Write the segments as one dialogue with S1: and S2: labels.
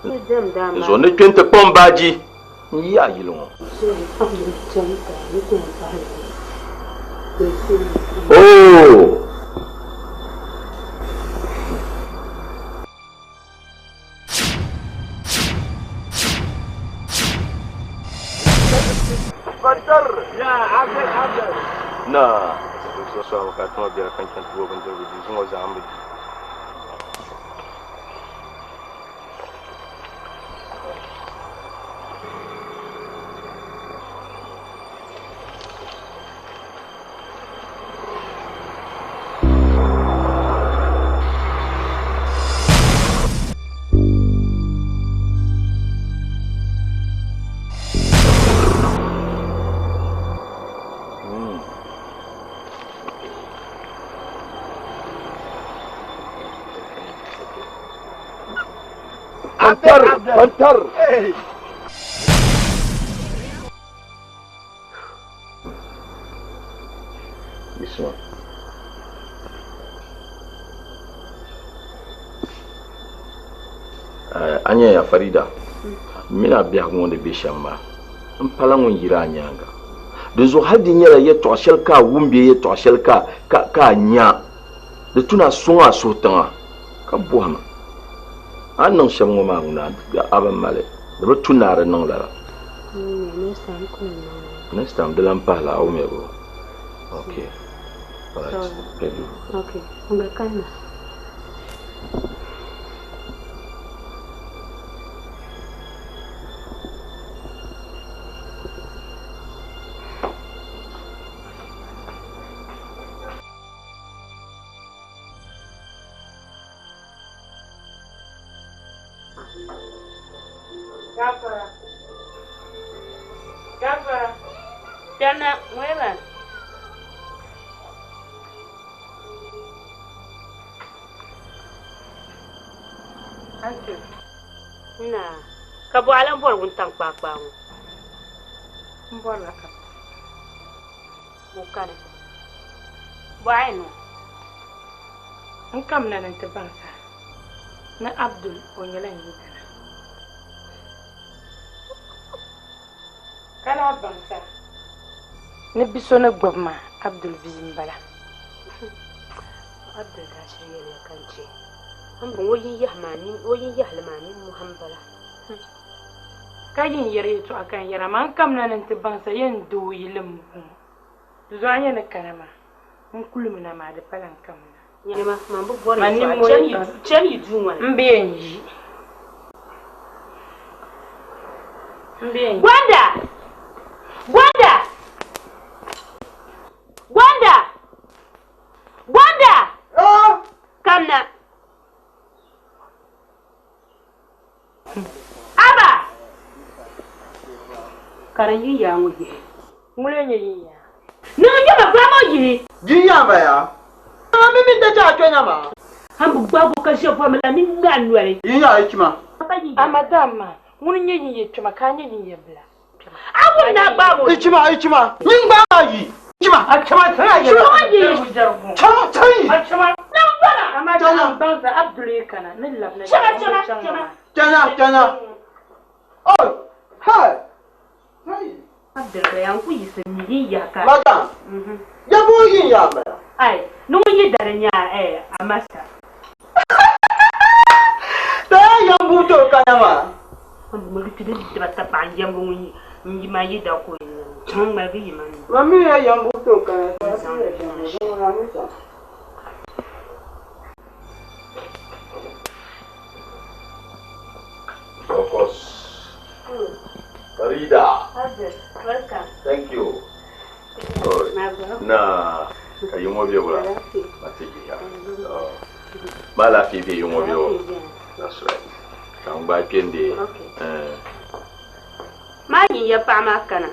S1: zo ne twente pombaji ya yilon oh
S2: Bantar ya Abdul
S1: na
S2: so ka to biya kan kan tuwo ban da rubi sun waza ambi
S1: Bantar. Isso. Anya ya Farida. Mina biya ngonde be shamma. Mpala ngon yira nyanga. Dozo hadi nyala ye to shelka wumbi ye to shelka ka nya. De tuna songa sotanga. Ka bohama. Annon shammo ma nguna aban male. De tunare non la. Next time de lampala au mego. Okay. Alright.
S3: Okay. Ungekana.
S4: Gafara. Jana, mueva. Antu. Nah, kabu alam bor buntang pakpang. Bor lah kap. Bukan. Bainu. Engkam na nanti bangsa. Na Abdul onyelan yidana. Kana bangsa. Ne biso na gbama Abdul bizimbala. Abdul da shirye ne kanci. An ban woyin yahlamani muhammala. Kayin yare to akan yara man kam nan ta bangsa yin do yilim mu. Duzo anya na kanama. Mun kulum na ma da falan kam na. Yana ma man bu bore to chen yi duwa. Mbiyen yi. Mbiyen. Gwanda! Gwanda! Gwanda! Gwanda!
S2: Oh!
S4: Come now. Aba! Karanyi ya nguje. Mulenye yiya. Nunje mafamo yi.
S2: Jinya ba ya. Mimi da ta twenya ma.
S4: Hambu babu kashe famila ni nganware.
S2: Yinya ikima.
S4: Amadama, munye yiye tuma kanye yiye bla. Abu na babu.
S2: Ikima. Yin ba yi. Ikima. Akima tana yi. Chama tai.
S4: Akima. Na bala. Amadama banza Abdul kana min labna. Chama.
S2: Jana. Oh. Hai.
S4: Abdul bayan ku yi sanni ya ka.
S2: Mata. Ya bo yin ya ba.
S4: Ai, no yi daranya amasta.
S2: Da yan buto kana ma.
S4: Ambu mulki da ta panjam bunyi. Nji ma yi da ko yi. Chang ma gi man.
S2: Mami ya yan buto kana.
S1: Focus. Farida.
S4: Welcome.
S1: Thank you. Na kayumo bia bula. Matiki ya. Mala fi bi yumo bia. That's right. Kan ba pende.
S4: Ma yin ya pa ma kana.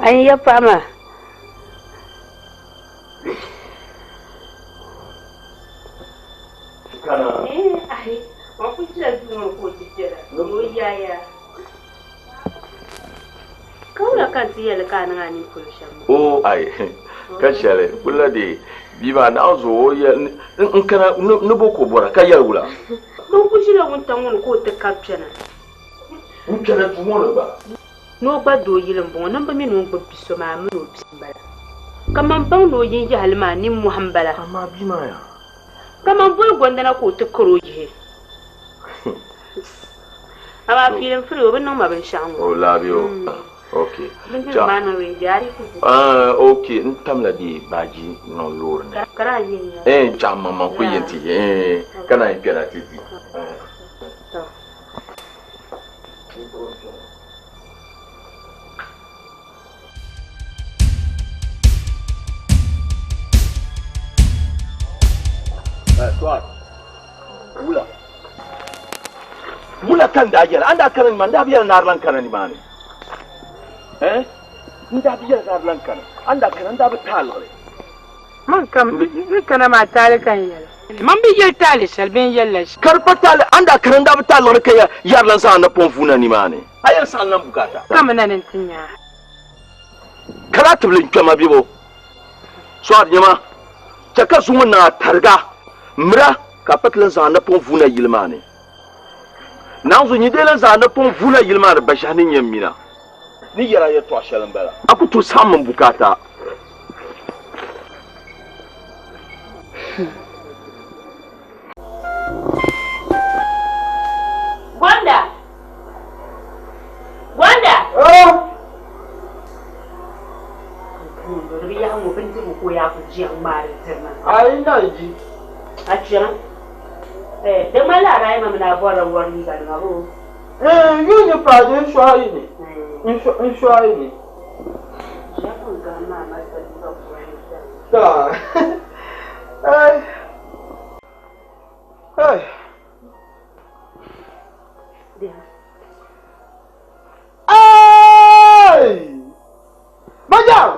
S4: Ai ya pa ma.
S1: Kana.
S4: Ai, ma ku jira duma ko jira. Mu yaya. Kaula
S3: kan ti yel ka na ni kulishan
S1: o ai ka shale kula de biba na zo ya in kana no boko bora ka yar wula
S3: don ku shi la mun tan won ko ta kapchana
S1: mun kana tumo ba
S3: no ba do yilin bon nan ba min won gbbi so ma mun o bimbala kaman ban no yin ji halma ni muhammala
S1: amma bima ya
S3: kaman bul gonda na ko ta karo je ama filin filo bin no ma ban shan
S1: o labio okay
S3: ja mana we jari
S1: okay ntamla di baji no lor ne
S3: kara yin
S1: ja mama ko yenti kana ipera tv Tuan, mula kan da ajal, anda kanan man da biar narlan kanan imani. Nda biar narlan kanan, anda kanan da betal le.
S4: Man kam ni kana ma tale kan yel. Man bi yel tale sel ben yel la.
S1: Karpa tale anda kanan da betal le kaya yarlan sa na ponfuna ni mani. Ayar sa nan bukata.
S4: Kam nan tinya.
S1: Kala tublin kama bibo. Swar nyama. Chaka sumu na targa. Mra ka patlan za na ponfuna yilmani. Nanzo ni delan za na ponfuna yilmani bashanin yammina. Ni yara ya to ashalan bala. Aku to samun bukata.
S3: Gwanda! Gwanda! Ya mu bin mu ko ya fi jiyan mare tirna.
S2: Ai na ji.
S3: A ciyan. Da mala rai ma muna bora wani ga ngaro.
S2: Yuni pa de shwai ni. Shwai ni.
S3: Ya kun ga ma ma ta da wani.
S2: Ta. Ai. Ai! Madam!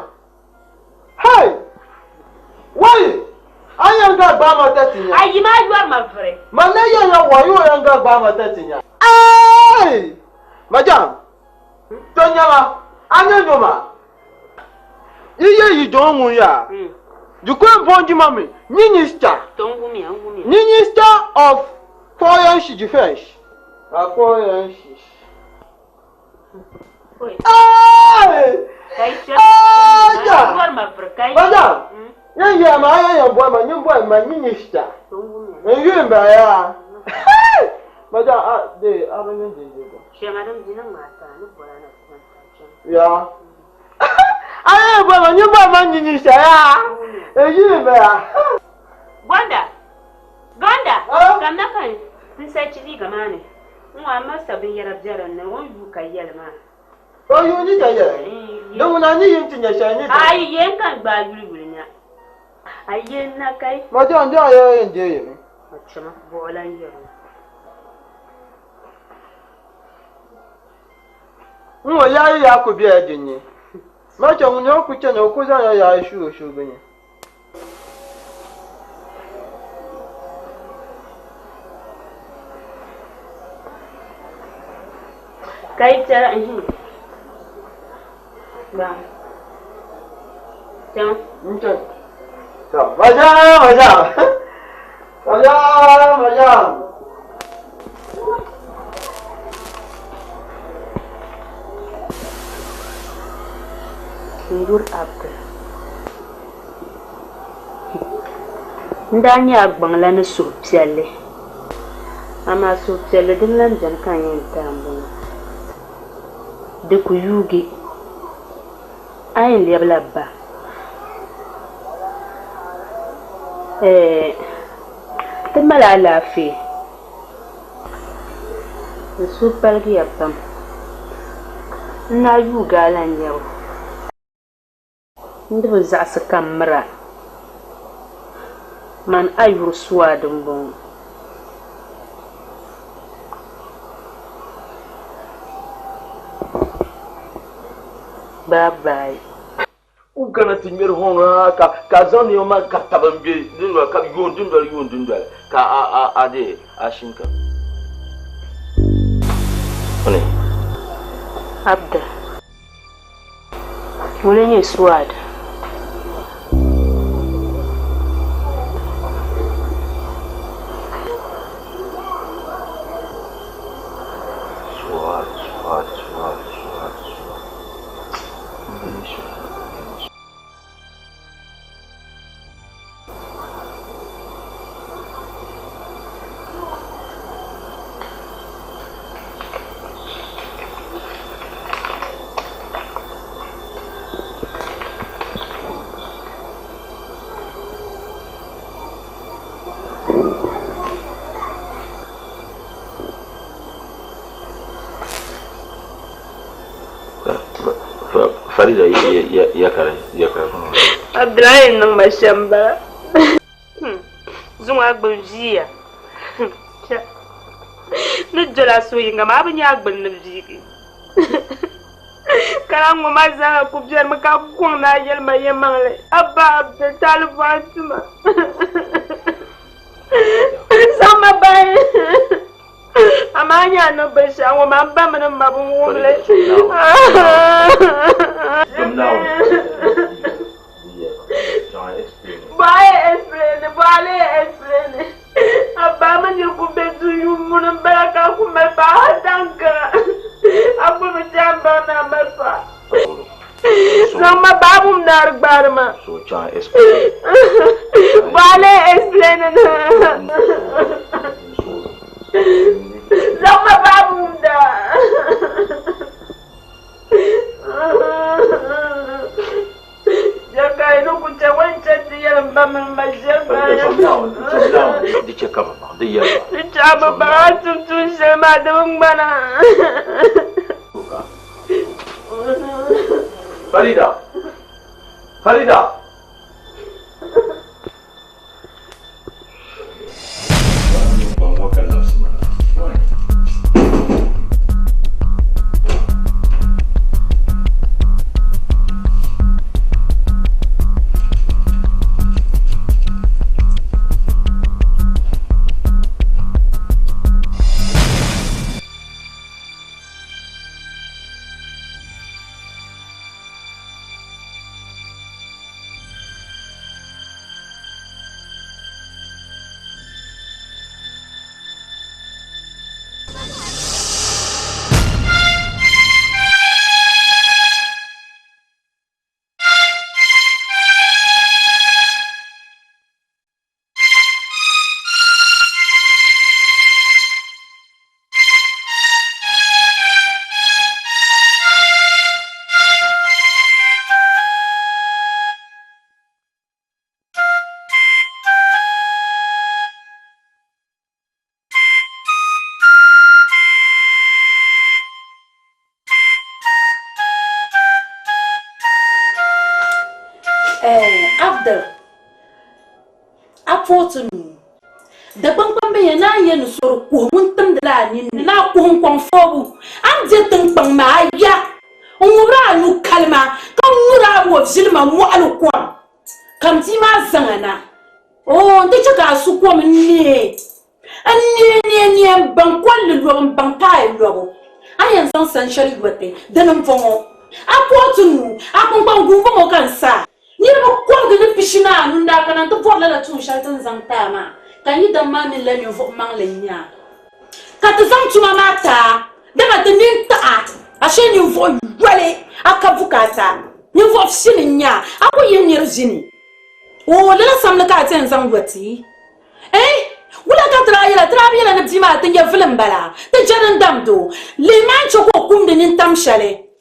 S2: Hey! Why? Ayanga gba ma tetinya.
S3: Ayi ma yuar ma fere.
S2: Mana yanga wayo yanga gba ma tetinya. Ai! Madam! Tonyama, anya nyoma. Iye yi don mu ya. You go bonji mami. Minister.
S3: Tongumi.
S2: Minister of Foreign Defense. Foreign. Ai!
S3: Kai ce.
S2: Ah!
S3: Yuar ma fere kai.
S2: Madam! Yan ma yan boy ma nyin boy ma minister.
S3: Tongumi.
S2: Yin ba ya. Madam de abanyen de go.
S3: She madam dinan mata ni bora na kuma ta.
S2: Ya. Ai boy ma nyin boy ma minister ya. Yin ba ya.
S3: Gwanda! Kam na kan sun sai ci ga mane. Nwa ma sabin yarab jaran nan won yu kai yalma.
S2: O yu ni ta ya. Don na ni yin tinya sha ni.
S3: Ai yen kan gba yuri nya. Ai yen na kai.
S2: Madam de ayo yin je yin.
S3: Chama bolan yaro.
S2: Nwo ya yi ya ku bi ajinye. Ma cha mun yo ku cha no ku za ya shu benye.
S3: Kai tara hin. Ba. Jam.
S2: Nche. Ta, madam.
S3: Ndur abda. Ndani agbang la na so pialle. Ama so pialle din lan jan kan yin tambo. De ku yugi. Ayin lebla ba. Temala lafi. Su palgi apam. Na yuga lan yau. Ndu za su kamra. Man ayur suwa dumbon. Bye bye.
S1: U kana timir hona ka zan yo ma ka tabambe dinwa ka yon dindal ka ade ashinka. One.
S3: Abda. Mulenya sword.
S1: Farida ya kare.
S3: Abdullahi nang mashamba. Zunga gbunjiya. Ni jola soyinga ma banya gbun nabjigi. Kana ngo maza ku biar maka ku na yel ma yemangle. Abba Abdul Talfatuma. Sama bay. Amanya no besha ngo mamba mana mabungule. Explain. Abba manya ku bezu yumun baraka ku me ba danka. Abu jamba na mapa. Sama babu nar barma.
S1: So cha explain.
S3: Explain. Sama babu da. Jaka ino kucha wancha tiya mbama majaba.
S1: Dice kama dia.
S3: Dica baba tutu sama dong mana.
S1: Farida.
S5: Abdul apoto nu da bangban be na yen sor ko mun tam da ni na ko kon fobu am je tan pang ma ya ngura nu kalma kan ngura wo zilma mu al ko kam ti ma zangana o nte ka su ko min ne an ne ban kwallu lo ban pa lo ayan san shari wote danam fongo apoto nu akon ban gu fongo kan sa ni ba ko ga pishina nunda kana to porla la tun shaltan zangtama kan yi dan ma min la ni fo mang le nya ka ta zang tuma mata daga ta nin ta ashe ni fo wale aka bukata ni fo shinin nya ako yin yirzini o la samla ka ta zang wati wala ka trayela na bima ta ya film bala ta jaran damdo le man choko kumde nin tamshale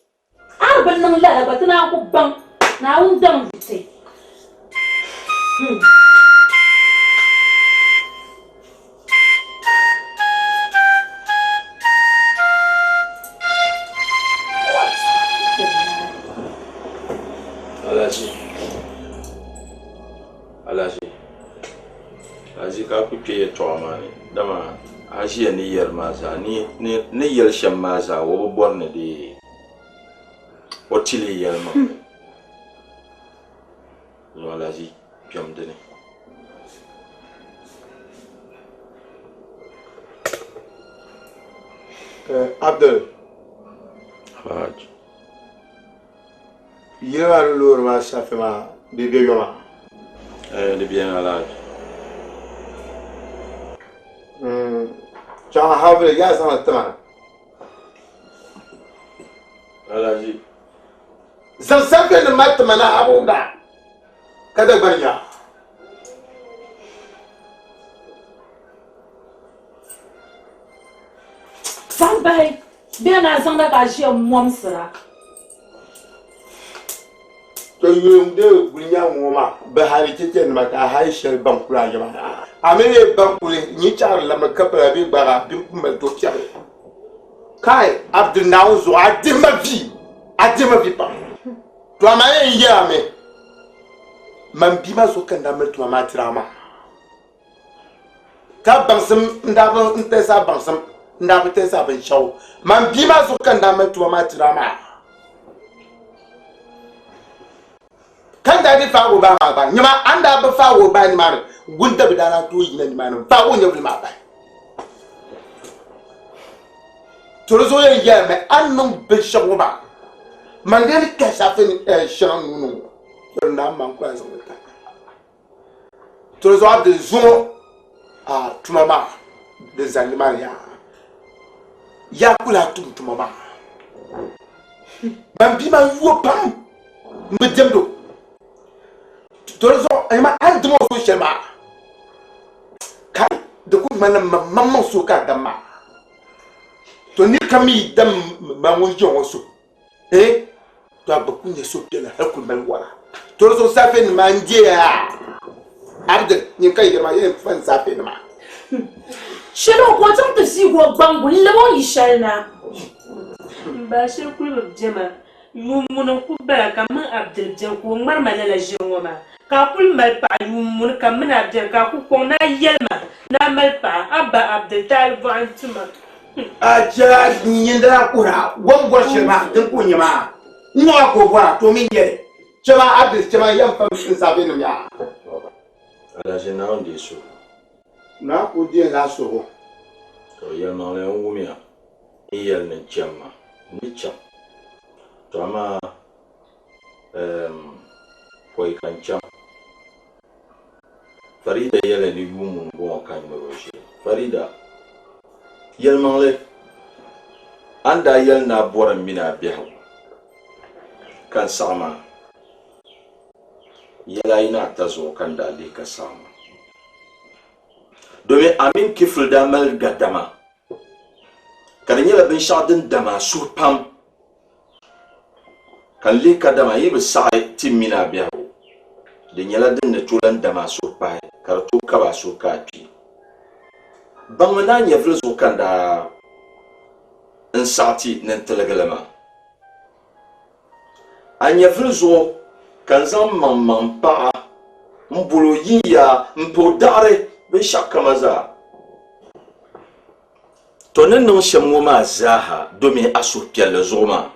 S5: arbal nan la ba tana ko bang na undang bite
S1: Alaji ka ku ke to amani dama ajiya ni yar maza ni yar shan maza wo borne de otili yar ma no alaji piam de ne
S2: Abdul
S1: Haj
S2: Yéwa lour ma chafe ma bébé yoma.
S1: De bien à l'âge.
S2: Tu as havre ya sama tama.
S1: Alaji.
S2: Zan safe ne mat mana abunda. Kada banya.
S5: Sampai bien na zanga ka je mom sira.
S2: To yunde gunya ngoma ba hari tete ne maka hay shel bankura jama. Amele bankure ni char la makapra bi bara bi kuma to kya. Kai Abdul Nauzo adima vi pa. To amaye ya me. Man bi ma so kan da mer to ma tirama. Ka bansam ndaba ntesa bansam ndaba tesa ban shaw. Man bi ma so kan da mer to ma tirama. Kan da di fa go ba ma ba nyama anda ba fa go ba ni ma gunta bi dana to yi na ni ma fa go nyabi ma ba. Torozo yen ya me annon be shawo ba. Mangeli ka shafe ni shan nunu. Na man kwa zo ta. Torozo ab de zo tumama des animaux ya kula tumama. Man bi ma wo pam. Me demdo. Torozo ma andmo so shema. Kai de ku manam mamman so ka damma. To ni kami dam manwo jongo so. To abakunya so pela hakul mal wala. Torozo safe ni manje ya. Abde ni kai ma yin fan safe ni ma.
S5: Shelo ko tan ta si go bangu lebo yishalna.
S3: Ba shi kulub jema. Yumun ku ba kaman Abdul Jan ko marmala la jengoma. Ka kul mal pa yumun kaman Abdul ka ku ko na yelma. Na mal pa abba Abdul Talib antuma.
S2: Aja nyinda kura wongor shema din kunyama. Nwa ko bora to min yere. Chema Abdul chema yam fam sin sabe no ya.
S1: Alaji na on diso.
S2: Na ko die na so.
S1: To yel ma le wumia. Yel ne chama. Ni cham. To ama foi kancham. Farida yele ni yumun bo kan roshi. Farida yel ma le anda yel na boran mina bihu. Kan sama. Yela ina tazo kan da ali ka sama. Domin amin kifil da mal gadama. Kan yela bin shadin dama surpam. Kan li ka dama yi bi sa'i timmina bihu. Din yela din ne tulan dama surpai. Kar tu ka ba surkapi. Bangna nyefil zo kan da insati nan telegalama. Anyefil zo kan zan mamman paɣa n bolo yiya n po daɣari binshɛɣu kama zaa to ni niŋ shɛm ŋɔ maa zaaha domi a suhupiɛlli zuɣu maa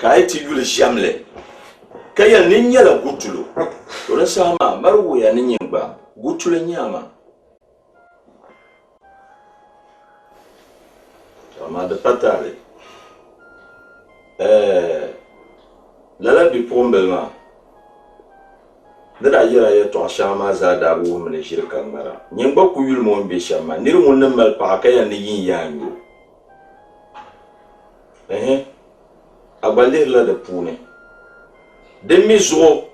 S1: ka a yi ti yuli ʒɛmli ka yɛli ni nyɛla gutulu to di saha maa mali wuya ni nyingba gutulu nyɛma maa di pa taali lala bipuɣimbila maa ni daa yɛla yɛltɔɣa shɛŋa maa zaa daa bi wuhimi ni ʒiri ka ŋmara nyingba ku yuli mo n be shɛm maa niri ŋun ni mali paɣa ka yɛn ni yin yaan yo a gba lihirila di puuni din mi zuɣu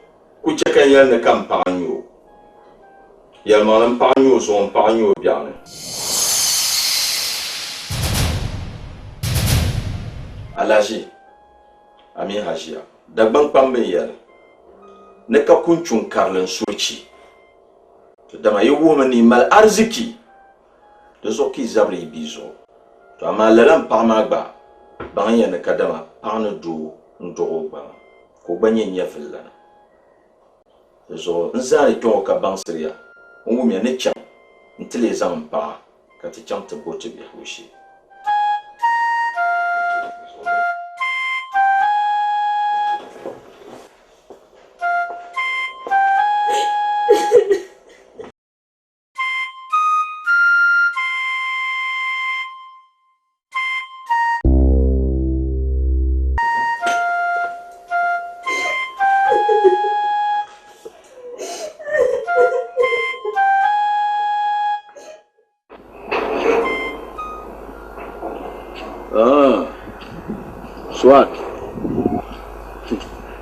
S1: ku chɛ ka yɛli ni ka n paɣa nyo yɛlimaŋli n paɣa nyo zuɣu n paɣa nyo biɛɣu ni alaji amin hajiya dagban kpam bin yɛli ni ka kun chun karili n surchi to dama yi wuhimi ni mali arziki di zuɣu ka yi zabiri yi bii zuɣu to amaa lala n paɣa maa gba baŋ yɛn ni ka dama paɣa ni doo n duɣi o gbaŋa ka o gba nyɛ nyɛvili lana di zuɣu n zaani kpɛŋɔ ka baŋsiriya n wumya ni chaŋ n ti lee zaŋ n paɣa ka ti chaŋ ti bo ti biɛhigu shee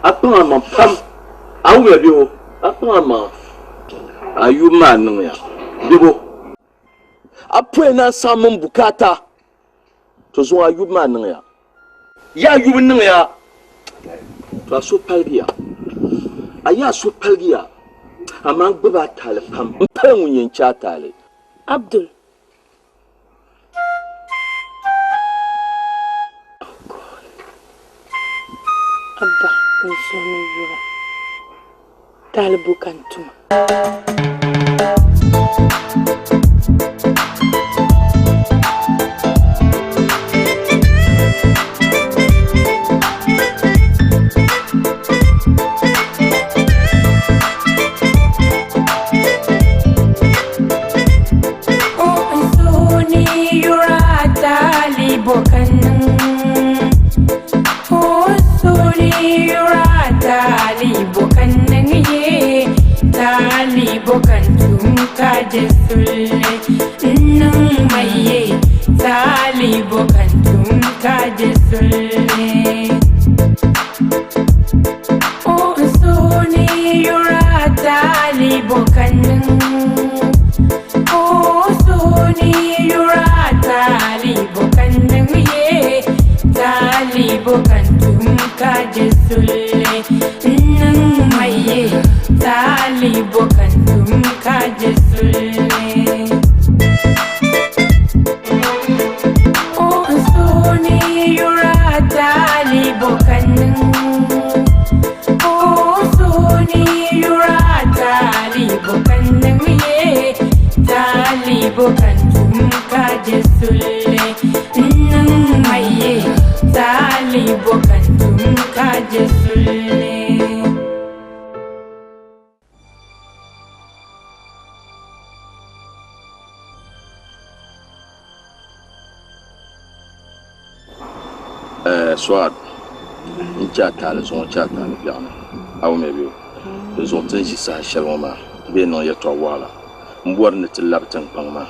S1: Apa ma pam. Awu bio. Apa ma. Ayu ma nan ya. Bibo. Apa na samun bukata. To zo ayu ma nan ya. Ya ayu nan ya. To so palgiya. Aya so palgiya. Amma gbaba tale pam. Pam yin cha tale.
S4: Abdul. Abba, nsonu yura. Talibu kantuma.
S1: Swad. Inchata, les on chata, bien. Aou me bio. Les on tenji sa shaloma. Be non ya to wala. Mbor ne ti labtan pangma.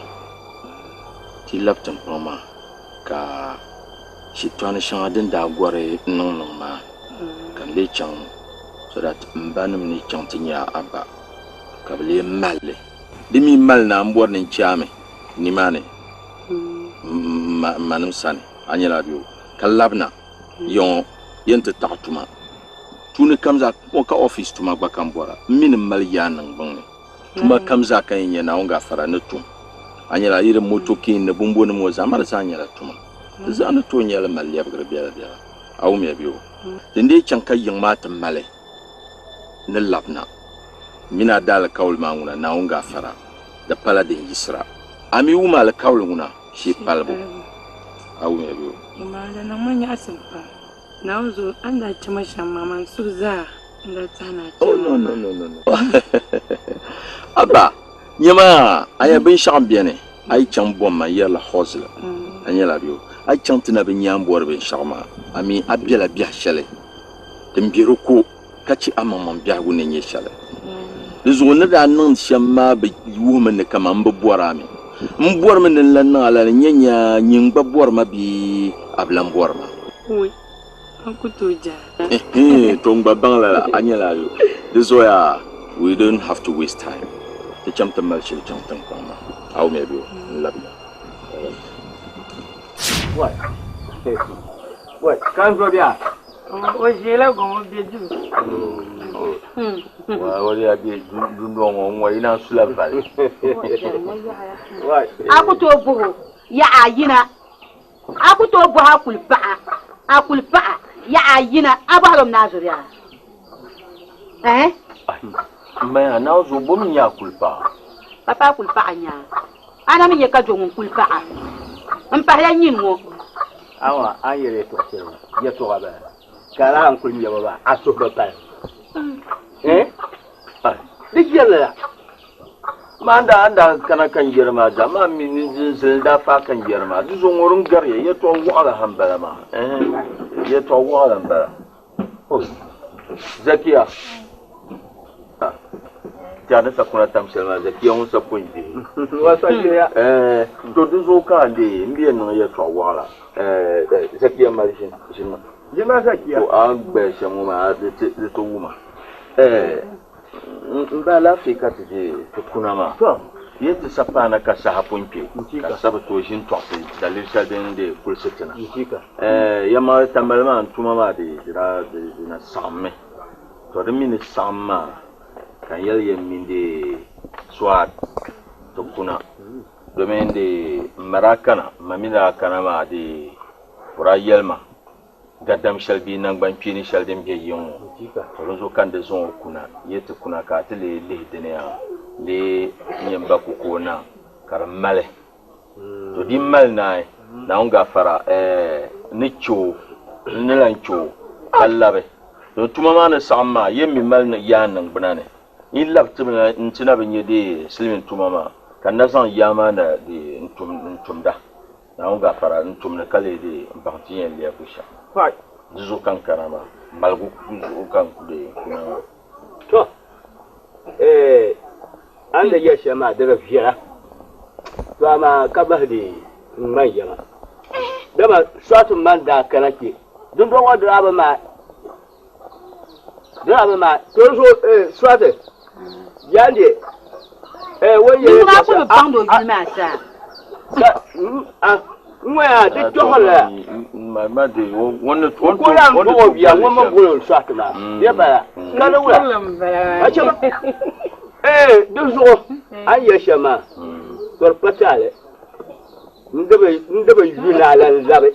S1: Ti labtan pangma. Ka shitwana shanga den da gore non non ma. Kan le chang so that mbanum ni chang tinya aba. Ka le malle. Dimi mal na mbor ne chame. Ni mane. Manum san. Anyala bio. Kalabna. Yon yente tatuma tuni kamza ka office tuma gba kambora min mal yanan bang tuma kamza kan yana onga fara na tum anyala yire moto kin ne bumbo ne mo zamar sanyala tuma zanu to nyala mal yabgra biya biya awu me biyo dinde chanka yin mata male ne labna mina dal kaul manguna na onga fara da paladin yisra ami uma la kaul nguna shi palbu awu me biyo
S4: Imana na manya asimpa. Na uzo anda chama shama mansuza anda tana.
S1: Oh no. Aba, nyama aya bin shambiyane. Ay chang bomma yela hosla. Anyela bio. Ay chang tina bin nyambor bin shama. Ami abiela biya shale. Tembiru ko kachi amamam biya wune nye shale. Lizo ne da nan shama be yume ne kama mbobora mi. Mbor men la na ala nyanya nyingba bor ma bi ablam bor ma
S4: oui akutoja
S1: tongba bangla anyala yo desoya we don't have to waste time the champ mal chil champ ma aw me bi labna
S2: what kan go dia
S4: o jela go mo beju
S1: wa ya bi dundo ngo ina sula bal
S3: akuto buhu ya ayina akuto buhu akulpa ya ayina abalom nazuriya
S1: mais na zo bom ya kulpa
S3: papa kulpa anya ana mi yeka jongun kulpa ampa ya nyinwo
S2: awa ayere to se ya to ba kala an kulmi baba asoba pa dikiyalla manda anda kana kan girma jama min zilda fa kan girma duzo ngorun garye ya to wala hambala ma ya to wala hambala zakiya jana sakuna tamsela zakiya on sa pointe wasa ya to duzo ka de mbiye no ya to wala zakiya marishin Jema sakia.
S1: To agbe shemu ma de to wuma. Mbala Afrika tije to kunama.
S2: To.
S1: Yeti sapana ka sahapunpe. Ka sabato jin to dalil shaden de kulsetina. Yama tamalma tumama de na samme. To de min samma kan yel minde swat to kuna. Domin de marakana mamila kanama de pura yelma gadam shalbi nan ban pini shaldin be yin rozo kan da zon kuna yete kuna ka tele le denia le nyamba ku na karmale to di mal na nga fara ni cho ni lan cho kallabe to tuma ma na samma yemi mal na yanan bunane in labtuna in tina bin yede silmin tuma ma kan na san yama na de ntumda na nga fara ntumna kale de bantiyen le busha
S2: Fai.
S1: Zuzu kan karama malgu kan kude kuna
S2: To. An da ya shama da rafiya. To amma ka ba da man yama. Da ba swatun man da kanake. Dun don wa draba ma. Draba ma. To so swate. Yande. Wani ya
S3: ba ku bando jima sa.
S2: Mwa de tohala.
S1: ma de won
S2: Ko ran go biya won ma go swatuna. Ya ba. Kana wura. Acha duk zo an ya shama torpata le ndaba yuna lan zabe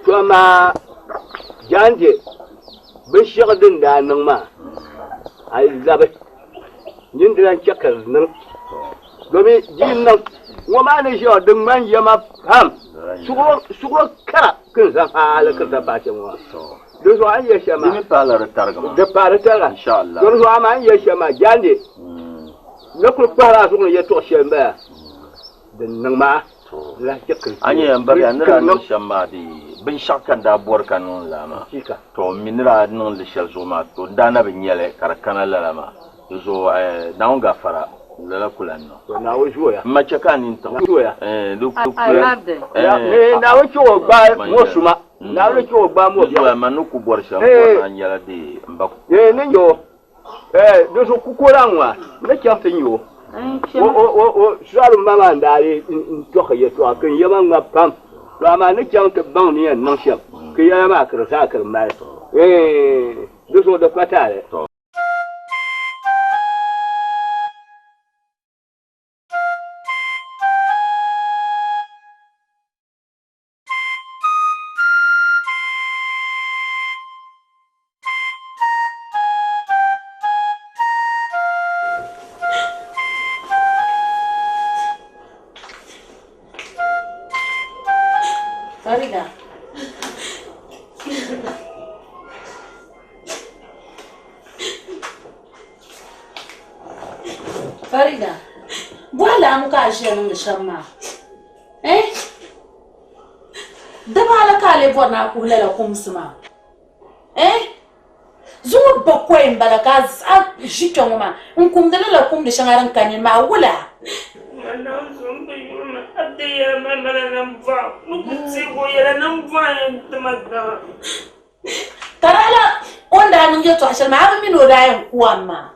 S2: to ma janje bin shagdin da nan ma ai zabe yin diran chakar nan domin jin nan wama ne shi din man yama ham sugo kara kin san halaka da ba wa duk zo an ya shama
S1: ni pala retarga
S2: da fara tara
S1: insha Allah
S2: duk zo an ya shama janje nakul para so ya to shemba den nangma la chekri
S1: anye ambari anira no shamba di bin shakkan da bor kanon lama to minira non le shel zoma to dana be nyele karakana lama zo naunga fara la kulanno
S2: to na wo joya
S1: ma chakani to
S2: joya
S1: duk
S2: na wo cho ba mo suma na wo cho ba mo
S1: ya manuku bor shamba anyala di mbako
S2: ne yo do so kukolanwa na kyafta yo sharu mama ndare to khaye to kan yama ngapam to ma ne kyafta ban ne nan sham ke yama karsa karma do so da fatare
S5: Farida, voilà muka ashe nan shamma. Da bala kale bona ku lela kumsuma. Zuwa bakwai bala ka jikyo ma. Nkum da lela kum da shangaran kanin ma wula.
S4: Wannan sun bi yuna adiya mana nan ba. Nukuti ko yara nan ba yan tamada.
S5: Karala onda nun je to ashe ma ba mino da yan kuwa ma.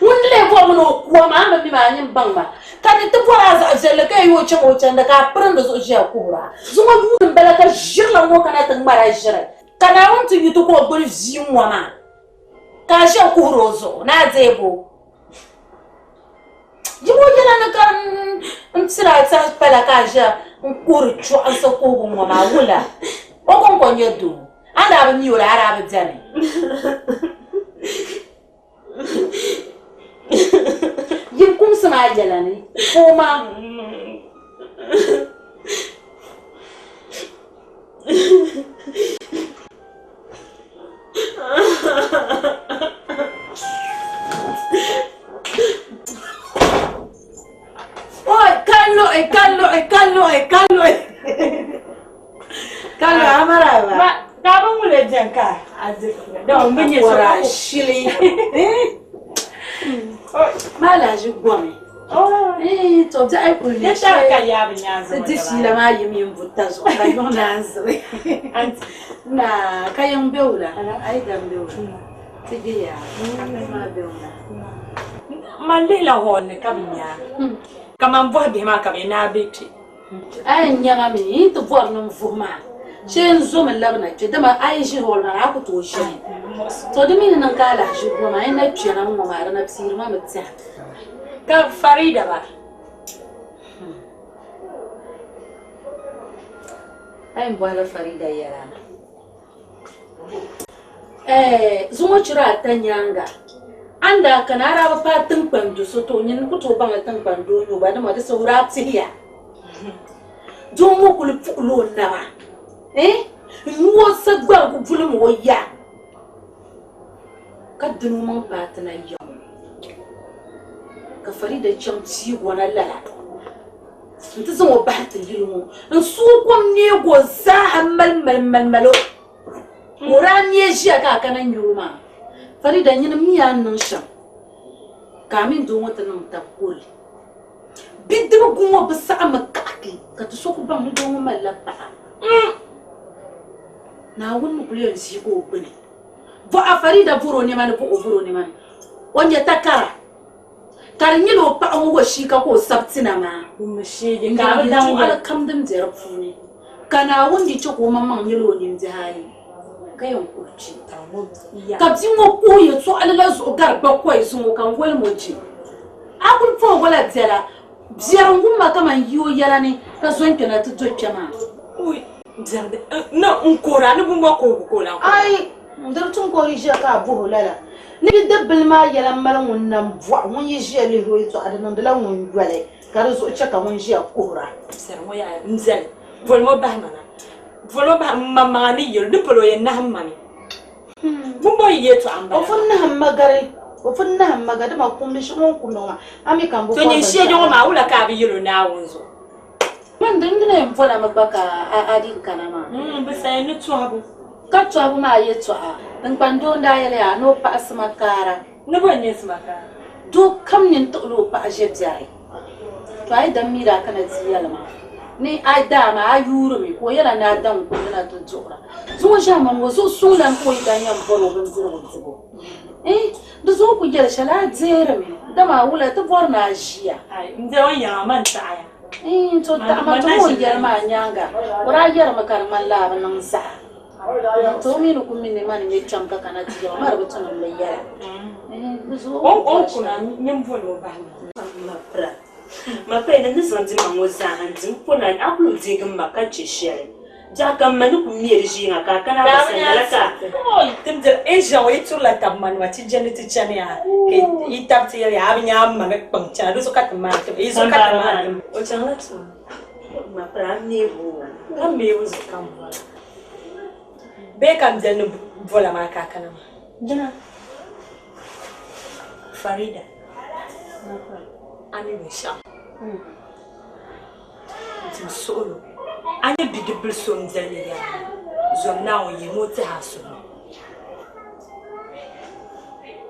S5: Wanda le ko mun ko ma ba mi ma yin ban ma kan ta fara za je le kai yo chamo chanda ka pran da zo je kura zuma mun bala ka jirla mo kana tan mara jira kana want you to ko bol zi mo ma ka je kurozo na zebo jimo jela na kan tsira ta pala ka je kur chu an so ko mo ma wula o kon kon yedu anda ba mi wala ara ba jani Jim kum sama jalani koma kallo amara ba
S4: Ka ban mu da janka azikra da mun bin so
S5: shili mala ji gwame to da ai kulli
S4: ya ta ka ya bin ya zo
S5: da shi la ma yi min butta zo ka yo na zure na kayan beula ai dan beula tigiya ma beula
S4: malela hon ka binya kaman bo be ma ka be na beti
S5: ai nyanga mi to vor no fuma shen zo min labna ce da ma ai shi hol na ku to shi to da min nan kala shi kuma ai na ce na mu ma na tsir ma mutsa
S4: ka Farida ba
S5: ai mbala Farida yara zuwa cira ta nyanga anda kanara ba fatin kwando so to nyin ku to ban tan kwando yo ba da ma da saura tiya jongo kul fulo na ba nuwo sagba ku fulu mo ya kadunu man patna yau ka Farida cham ci gona lala nti zo ba ta yilmu nsu kwam ne go za amal malo Moran ye shi aka kanan yuma. Farida nyina miya nan sham. Kamin do wata nan ta kul. Bidu gunwa bisa amakaki ka to so ku ban mu do mu mallaka. Na wunnu kuliyan shi ko bane. Bo a Farida buro ne man ko buro ne man. Wanya takara. Tarnyilo pa an wo shi ka ko sabtina ma.
S4: mu shege
S5: Ka
S4: ka
S5: dan
S4: dan
S5: ala kam dum zera fune. Kana wundi ci ko mamman yelo nim jahali. Kayan kurci kabzi ngo kuye so alala zo garba kwai so kan gwel moji akul fo gola zera biar ngumma kama yiwo yala ni ka so nkena to chama
S4: uy zerde na unkora ni bumba ko la
S5: ai ndar tun ko rija ka bu lala ni bi dabbal ma yala mal mun nan bwa mun yi je le hoyi to adan ndala mun gwale kar zo chaka mun je kora
S4: ser mo ya nzel vol mo bahmana volo ba mama ni yel du polo yen na hammani bumbo yeto amba
S5: o funna hamma gada ma kumbi shi mon kunoma ami kan bo
S4: to ni shi jongo ma wula ka bi yelo na wonzo
S5: man dindina en fola mabaka adin kanama
S4: bi sai ni to abu
S5: ka to abu ma yeto a dan kwando nda yele ya no pa asma kara
S4: ni bo ni smaka
S5: do kam nin to lo pa je jai to ai dan mira kana ziyalma ni ai dama ayuro mi ko yana na dan ko yana to jora zuwa shaman wasu sulan ko idan yan boro ban zuwa da zo ku gel shala zere mi da ma wula ta borna jiya
S4: ai inda wanya man ta aya
S5: to da ma to mo yar ma nyanga ora yar ma kar man la ban sa to mi no kun min man me chamka kana jiya ma rubutun mai yara
S4: on kuna nyim bolo ba
S3: ma pra ma pe na nisan di ma moza anti ko na akulu di gamba ka cheshere jaka manu ku mi erji nga ka kana ba sangalaka
S4: oi timje eja o itu la tamman wati janiti chania ke itapti ya abinya ma me pangcha do so katma ke iso katma
S3: o changla tu ma pra mi bu
S4: kam me uzo kam wala be kam jenu vola ma ka kana
S3: dina
S4: Farida ani misha tin solo ani bidibil som zelle ya zom na o yimo ti haso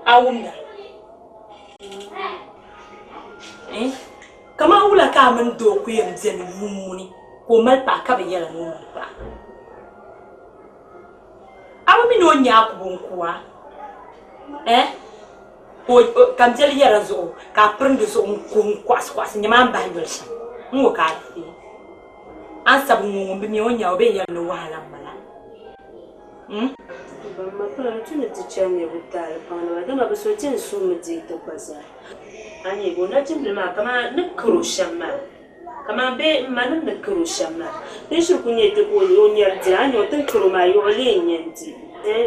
S4: awunda kama wula ka man do ku yam zeni mumuni ko mal pa ka be yala no pa awami no nya ku bon kuwa o kam jeli yara zo ka prende so ko kwas nyama ba yolsa ngo ka ti an sabu ngombe mi onya obe ya no wahala mala
S3: ma pra tu ne ti chanye butal pa no da ma so tin su mu ji to kwasa ani go na tin ma kama ne kru shamma kama be manan ne kru shamma tin shi kunye te ko yo nyar ti anyo tin kru ma yo le nyanti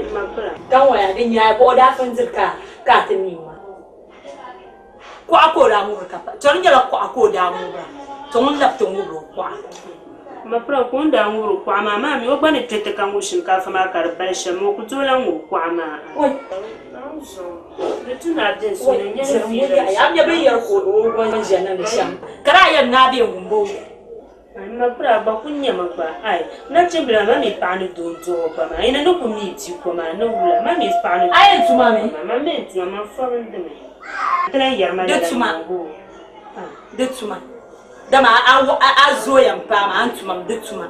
S3: ma pra
S4: dan waya din ya bo da fan zirka ka tini ma ko akoda mu ka pa to nyala ko akoda mu ba to mun lapto mu ro kwa
S3: ma pra ko nda nguru kwa ma mi o gbani tete kan wo shinkafa ma kar ba sha mo ku to la nguru kwa ma
S4: oi
S3: de tu na den so ne nyere fi
S4: ya ya be yar ko do gon jana ne sham kara ya na be ngumbo
S3: ma pra ba kunya ma ba ai na chimbira ma mi pa ni do ba ma ina no ku mi ti ko ma no wula ma mi pa ni
S4: ai tuma me
S3: ma me tu ma fa rin de me tena yar ma
S4: de tuma
S5: di tuma dama a zoya paama an tumam di tuma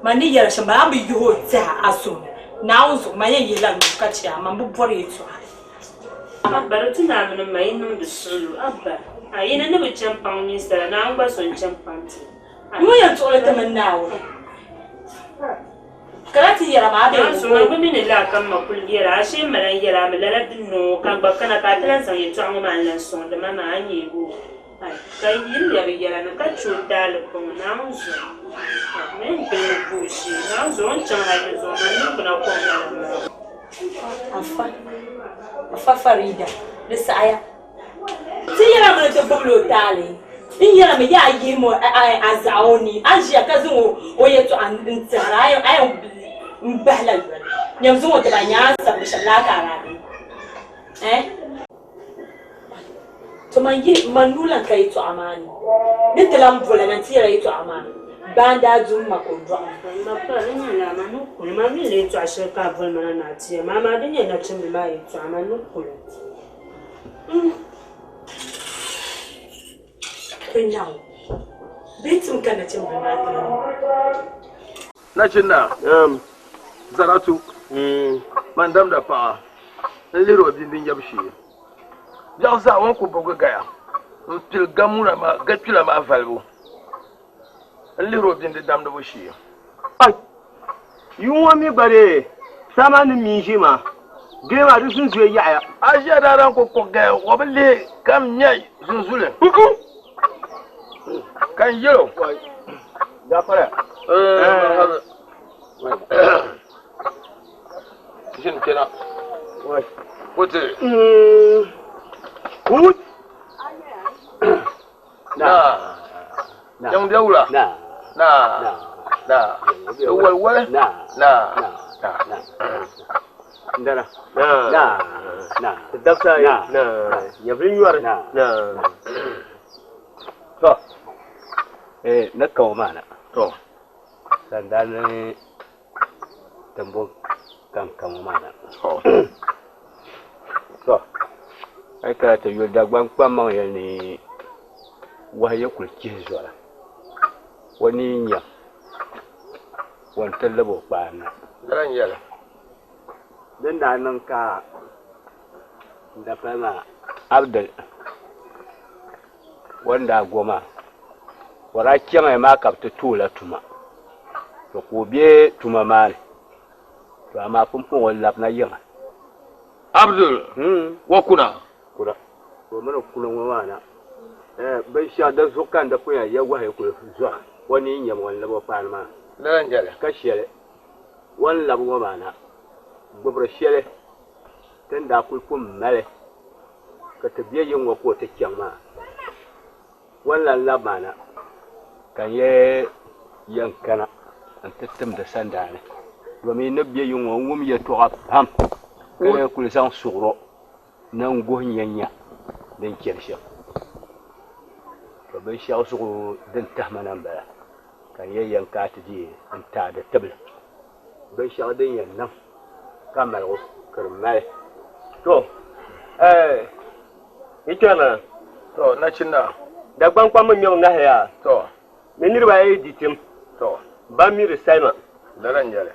S5: ma ni yɛra shɛm bala an bi yihi o tiha a sɔŋ naawun zuɣu ma yɛn yila nu ka chɛ a man bi bɔri yɛltɔɣa
S3: bari ti naa mini ma yi niŋdi suɣulu abba a yina ni bi chɛn paŋ ninsala na an gba so n chɛn paŋ ti
S5: nu yɛn tuɣuli ti min naawun kana ti yɛra ma a bɛ
S3: so ma bi mini la kam ma kuli yɛra a shee mala yɛra mi lala di noo ka gba kana ka a ti lan zaŋ yɛltɔɣa ŋɔ maa n lan sɔŋ di ma maa a nyɛ go ka yili yɛri yɛra ni ka chɛ o daali pɔŋ naawun zuɣu men pili bullshit naawun zuɣu n chaŋ hali zuɣu ma ninkuna kɔŋ yɛra
S5: afa Farida di saɣaya ti yɛra mi ni ti gbubili o taali n yɛra mi yaa yi mo a zaɣa o ni a ʒiya ka zaŋ o yɛltɔɣa n tihira a yɛn n bahila yɔli nyɛm zaŋ o tiba nyaa sabili shɛm laakaara to man nulan ka yɛltɔɣa maa ni ni ti lan boli na ti yɛra yɛltɔɣa maa baan daa dum ma ko dɔɣi
S3: ma pa ni nyɛla ma ni kuli ma mi le yɛltɔɣa shɛli ka a boli ma na na tiya ma di nyɛ nachimbi maa yɛltɔɣa ma ni kuli
S5: Now, beating can attend the matter.
S1: Nachina, Zaratu, Mandam da Pa, a little of the Yabshi. Just that one could go Gaya, until Gamura get to my value. A little of the damned Wishi.
S2: You want me, buddy? Saman Mijima. Game I listen to ya.
S1: I said, I don't go Gaya, wobbly, come near Zuzule. Can you?
S2: Dapper.
S1: What's it?
S2: Good?
S1: Nah. Young Dula. Nah. Well,
S2: Nah. The doctor, nah. You bring your nah. So, na kawo mana
S1: to
S2: sandan tambo kan kawo mana to ai ka ta yi da gban kwamman ya ne waye kulki zuwa wani nya wantan labo bana
S1: ran yala
S2: dan da nan ka da fama abdul wanda goma wara kyanga ma kapta tula tuma to ko be tuma mali to amma pumpun wallaf na yin
S1: Abdul wakuna
S2: kura to mana kullun wana bai sha da zukan da kuya ya waye ku zuwa wani yin yam walla ba fa ma
S1: ran yala
S2: ka shere walla ba mana gobra shere tanda ku kun male ka tabiye yin wa ko ta kyama wallan labana kan ye yankana an tattam da sanda ne domin na biye yin wum ya to pam kai ku san suro nan gohnyanya dan kirshe to bai sha su dan tahmanan ba kan ye yanka ta ji an ta da tabla bai sha dan yan nan kamar kurmai to ikana
S1: to na cinna
S2: da gbankwa mun yau na haya
S1: to
S2: me ni ba yi ditim
S1: to
S2: ba mi resaima
S1: da ran yala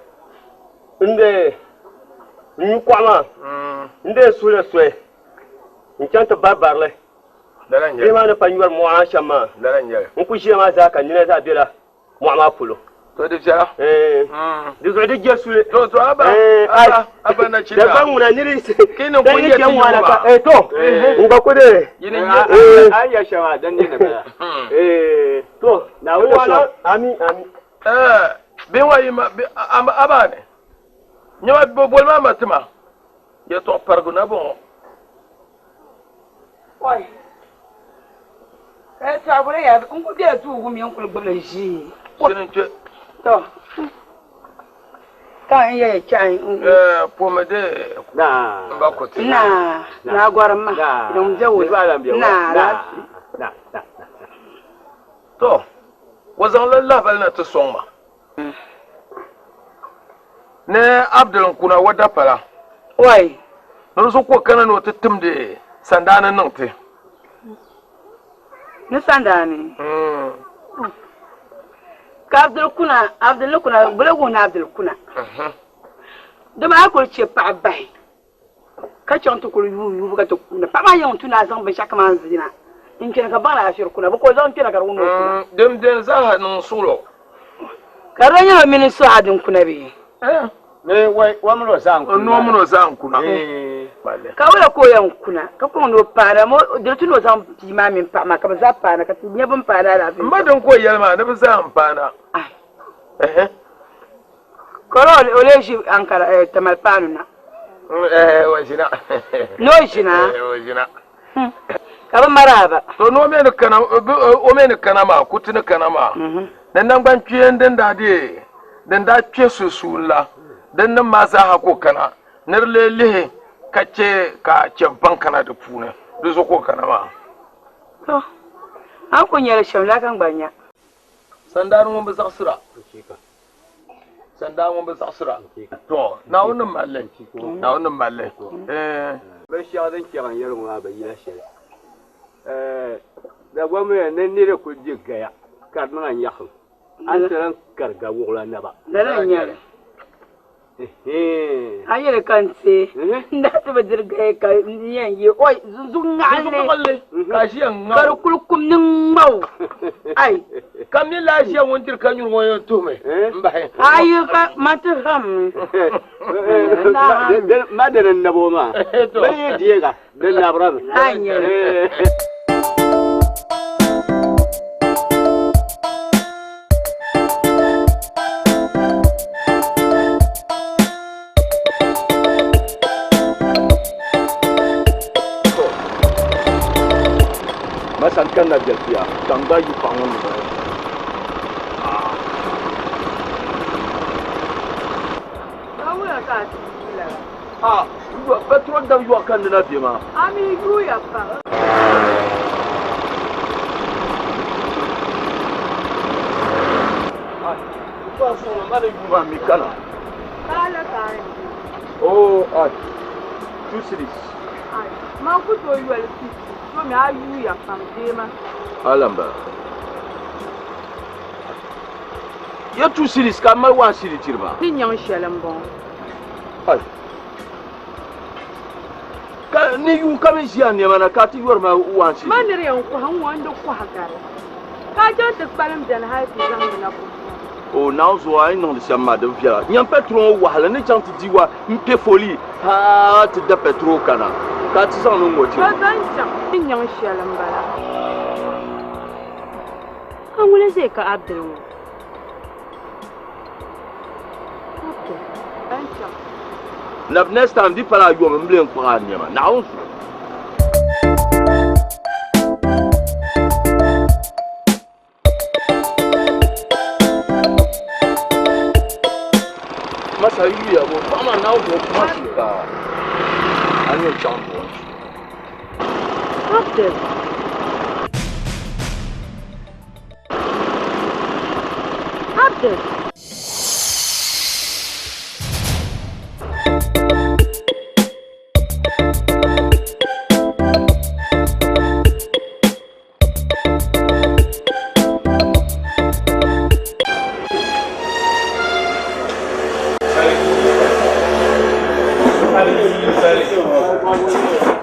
S2: inde ni kwama inde sule swe in canta barbarle
S1: da ran yala
S2: ma na fanyuwar mu'asha ma
S1: da ran yala
S2: in ku shi ma za ka ni na za bira mu'ama fulo
S1: to da jara
S2: dizo da je sule
S1: to aba na cinna
S2: da ban muna ni ri
S1: kinin kun yi
S2: ba to nga ko de
S1: yinin
S2: ya shawa dan ne ba to na wala ami
S1: bin wayi ma aba ne nyama bol ma matma ya to parguna bon
S6: oi ta bure ya kun ku de tu gumi yan kul gbala shi
S1: sinin ce
S6: to kan iya ya cai
S1: pomade
S2: na
S1: ba ko ti
S6: na gwarma don jawo na
S1: to wazan lallabal na ta soma ne abdul kuna wada fara
S6: oi
S1: no so ko kana no tuttum de sandanan nan te
S6: Nisandani. Ka Abdul Kuna bulagu na Abdul Kuna. Dama ko che pa bai. Ka chonto ko yu ka to kuna. Pa ma yon tuna zan ba shaka man zina. In kina ka bana afir kuna ba ko zan kina ka runo kuna.
S1: Dem den za ha non sulo.
S6: Ka ranya min so adin kuna bi.
S2: Ne wa mun san kuna.
S1: No mun san kuna.
S6: Ka wala ko yan kuna. Ka ko no para mo de tuno zan ti ma min pa ma ka za pa na ka ti ne ban pa na la fi.
S1: Madan ko yalma na bi san pa na.
S6: Koro oleji ankara tamal panu na.
S1: Wajina.
S6: No jina.
S1: Wajina.
S6: Ka maraba.
S1: To no me kana o me kana ma kutin kana ma. Dan nan ban kiyen dan da de. Dan da ke susula. Dan nan ma za ha ko kana. Nirlele kace ka ce ban kana da funa. Da zo ko kana ma.
S6: To. An kunyar shamla kan banya.
S1: Sandarun mun bi saksura. Sanda mun bi saksura. To, na wannan mallan. Na wannan mallan.
S2: Ba shi adan kiran yaron wa bai ya shi. Da gwamnati nan ne da ku ji gaya. Karnan an yahu. An taran karga wula na ba.
S6: Da ran yare. Ayere kanse. Da ta badirga ka yan yi. Oi, zunzun ngalle.
S1: Kashi an
S6: Kar kulkum nin mau. Ai.
S1: Kam ni lafiya wontir kanyur woyo to me. Mbahe.
S6: Ayi ka mata ham.
S2: Madanan nabo ma. Bari diega. Dan na brother.
S6: Anya.
S1: Masan kan na jelfia. Tangga yu pangon. Petrol da yu kan na bima.
S6: Ami yu ya pa.
S1: Kwa so na mare yu ma mi kala.
S6: Kala kala.
S1: Oh, two cities.
S6: Ma ku to yu el ki. So me ayu ya pa dema.
S1: Alamba. Ya two cities ka mai one city tirba.
S6: Ni nyang shelam bon.
S1: Ai. Ka ni yu ka mi siya ne mana ka ti yor ma one city.
S6: Man ne yan ku han wanda ku hakara. Ka je ta palam dan ha ti zan na ku.
S1: O na zo ai non de chama de via. Nyam petro wahala ne chant diwa mpe folie. Ha ti da petro kana. Ka ti san no ngoti.
S6: Ba zan cha. Ni nyang shelam bala. Kan wala sai ka Abdul.
S1: Na next time di pala yo me mblen kwa nyama. Na on. Masa yu ya bo mama na go kuma shika. Anyo champo.
S6: Abdul. Abdul.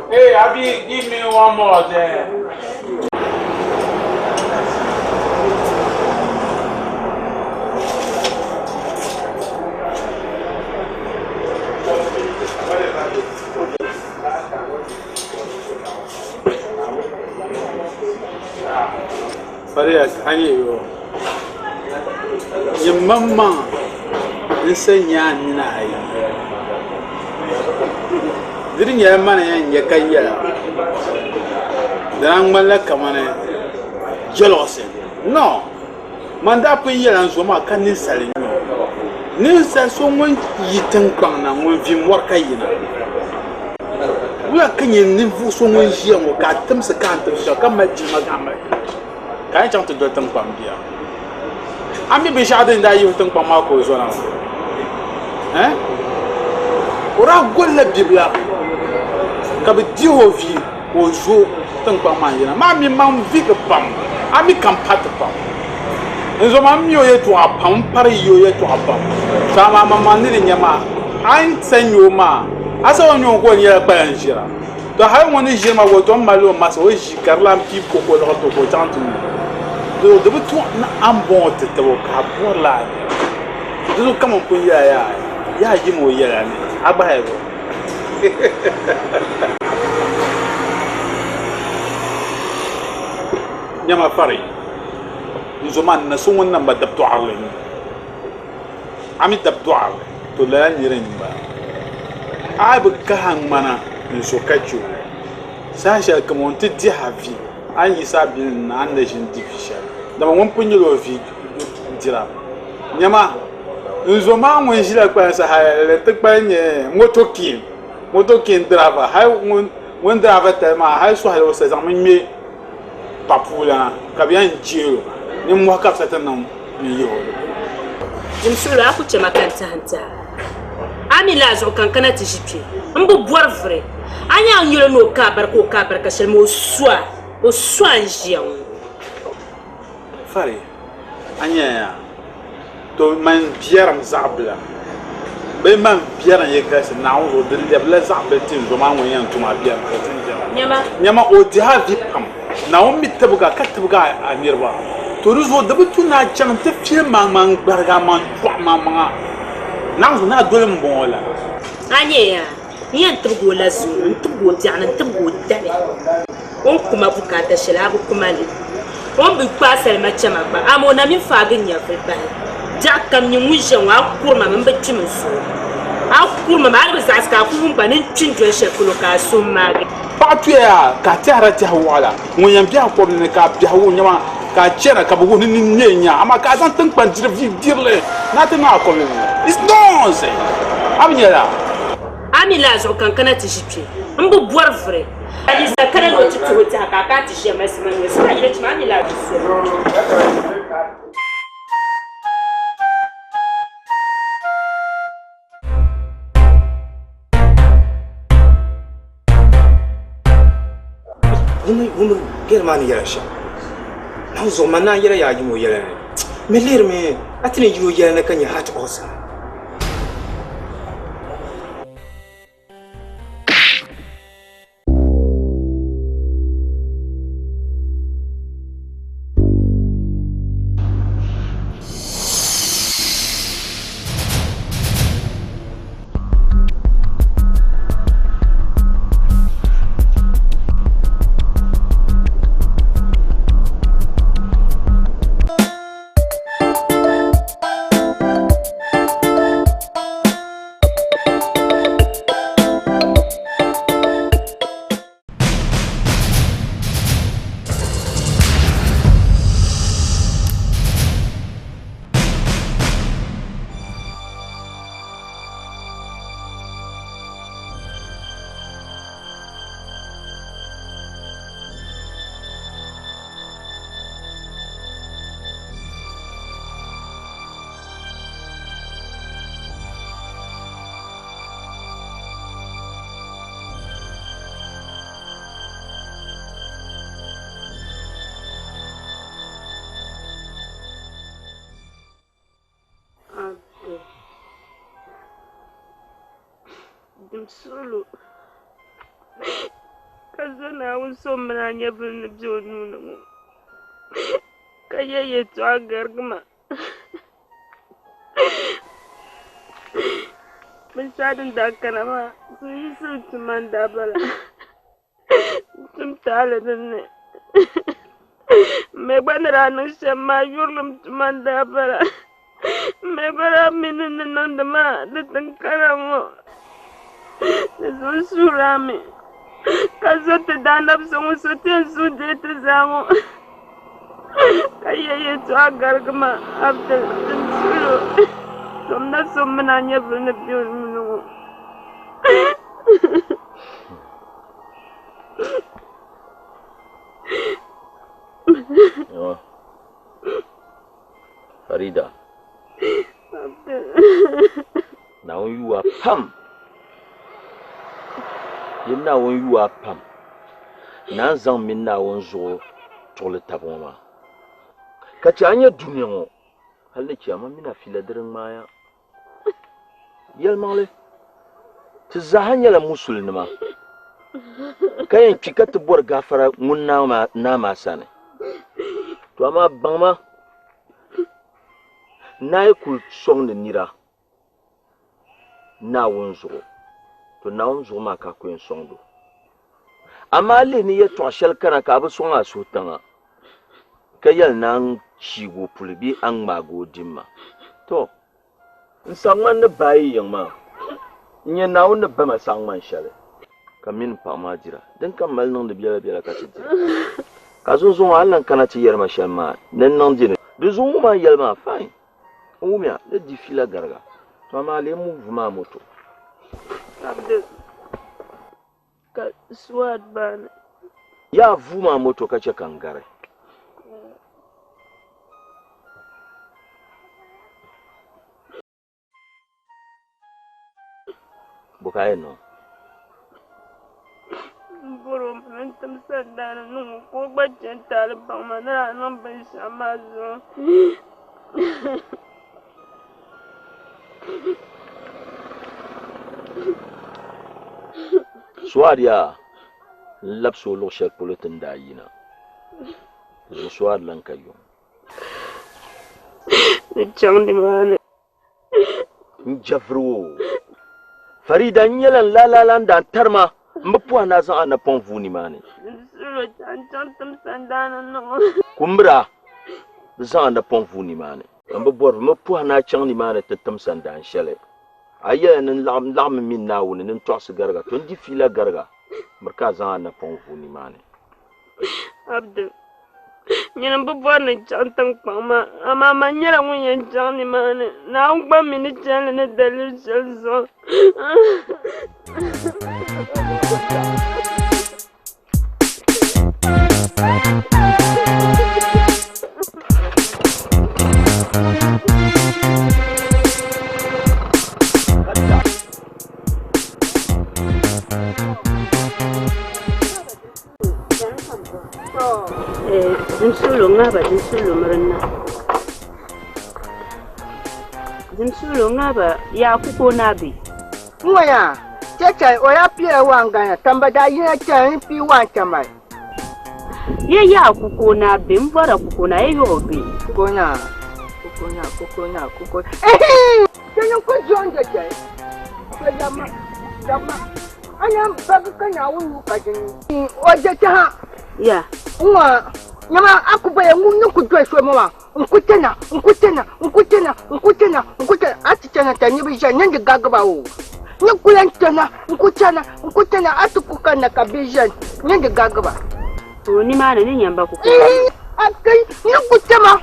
S7: Hey, Abby, give me one more there.
S8: Farias, anyo. Your mama is saying, "Yan, I." Didn't your man and your career? The young man like a man jealousy. No, Mandapo year so much can you sell you? News says someone eating crown and with him work. We are can you someone here who got them a can't shall come at Jimagama. Can I jump to do them from here? I may be shouting that you think Pamako is on. Eh? Or I'll go let you black. Kabe di ovi ojo tengkpang man yina ma mi man vig pam ami kan pat pam nzo ma mi yo ye to apam pare yo ye to apam sa ma ma ni nyama an senyo ma asa onyo ko ye pa njira to ha woni jema wo to malo ma so ji karla pi ko ko lo to ko tantu do de tu na ambon te to ka por la do kama ko ya ji mo ye la ni agba he go nyama fari nzoman na so wonna ba dabtu arlen ami dabtu arlen to la niren ba ai bu ka han mana nso kachu sasha kamon ti di havi an yi sabi na an da jin division da won punyi lo vi dira nyama nzoman won jila kwa sa ha le te pa nye motokin driver ha won driver ta ma ha so ha o se zam me papula ka bien jiro ni mo ka sa tan ni yo
S5: jim sura ku ce makanta hanta ami la zo kankana ti jipi mbo boar vrai anya nyelo no ka barka sel mo soa njian
S8: fari anya to man biaram zabla be man biaram ye gas na wo de lebla zabla tin zo man won yan tuma biaram nyama o di ha vipam na o mitabuga katabuga anirba to ruzo da butu na chang te fie man gbarga man kwa mama na dole mbola
S5: anya yan tugo la zo tugo tiana tugo dale on kuma bukata shela bu kuma ne on bi pasal ma chama ba amona mi fagin ya fa jakam ni mujan wa kurma man bacci mun so a kurma ma ga zaska ku ba nin cin to shekulo ka so ma
S8: patu ya ka tiara ti hawala mun yan biya ko ne ka biya wo nyama ka chera ka bugu ni nyenya ama ka san tan pan dirle na ta na ko ne it's nonsense amnyela
S5: amila zo kankana ti jipi mbo boar vrai ali zakara no ti to ta ka ti je mas man wes ka ile ti amila so
S2: Woman, get money, Yarasha. Now, so Mana Yara, you yell. Melir me, I think you yell like a hat also.
S4: Solo kazana unso mnanya bin jonu kaye to agargma bin sadin da kana ma su yi su man da bala tum tale ne me banara no shema yurlum man da bala me bara minin nan da ma da tankara mo Zo surame. Kazo te danap so so ten so de te zamo. Kaye to agargma abdel sulu. Somna somna nya bune biol munu.
S1: Farida. Now you are pam. You know when you are pam. na zaŋ mini Naawuni zuɣu tuɣili tabi ŋɔ maa ka che a nya duniya ŋɔ hali ni che ama mini afila di di ŋmaaya yɛlimaŋli ti zaaha nyɛla musulinima ka yɛn kpi ka ti bɔri gafara ŋun naa maa sani to amaa baŋma naa yi kuli sɔŋdi nira Naawuni zuɣu to Naawuni zuɣu maa ka ku yɛn sɔŋdo amaa lihi ni yɛltɔɣa shɛli kana ka a bi sɔŋ a suhutiŋa ka yɛli na n chiigi o puli bee a ŋmaagi o dimma to n saŋmani ni baayi yiŋ maa n nyɛ Naawuni ni ba ma saŋmani shɛli ka mini paɣa maa dira din ka mali niŋdi biɛla biɛla ka ti dira ka zunzuŋɔ hali nan kana ti yɛrima shɛli maa ni niŋdi ni di zuŋɔ maa yɛli maa fain n wumya ni di fila gariga to amaa lee muvi maa moto
S3: Abdul ka Suwad bani
S1: yaa vuu maa moto ka che kan gari bukaye no
S3: buru min tim sandana nu ko gbajin taliban ma na nan ban shama zo
S1: Suwad yaa labso luɣu shɛli polo tin daa yina zuɣu Suwad lan ka yuŋ
S3: ni chaŋ ni maani
S1: n jɛfiri o Farida n nyɛla n laalaalan daan tarima n bi pɔhi na zaŋ a napɔŋ vuu ni maani
S3: suro chaŋ tim sandana nu
S1: kumbira bi zaŋ a napɔŋ vuu ni maani n bi bɔri mi pɔhi na chaŋ ni maani ti tim sandaan shɛli a yɛla ni laɣimi mini Naawuni ni tɔɣisi gariga to n di fiila gariga miri ka a zaŋ a napɔŋ vuu ni maani
S3: Abdul nyina bi bɔri ni chaŋ tinkpaŋ maa amaa ma nyɛla ŋun yɛn chaŋ ni maani na n gba mi ni chɛli ni dalili shɛli zuɣu Zimsulo ngaba zimsulo mrna zimsulo ngaba ya kuko nabi
S6: Ngoya, checha oya pia wanganya tambada yina cha pi wantama.
S3: ye ya kuko nabi mbara kuko na yobi
S6: Kukonya. Eh! Tenyo ko jonje je. Dama. Anya baga kanya wunu kajini. Oje cha.
S3: ya
S6: Nwa nyama akubaya ngunyu kujwe shwe mama. Nkutena. Atichana tanyibisha nyenge gagaba u. Nkulantana, nkutana atukukana kabisha nyenge gagaba.
S3: ni maana ni nyamba kuko
S6: Akai nkutema.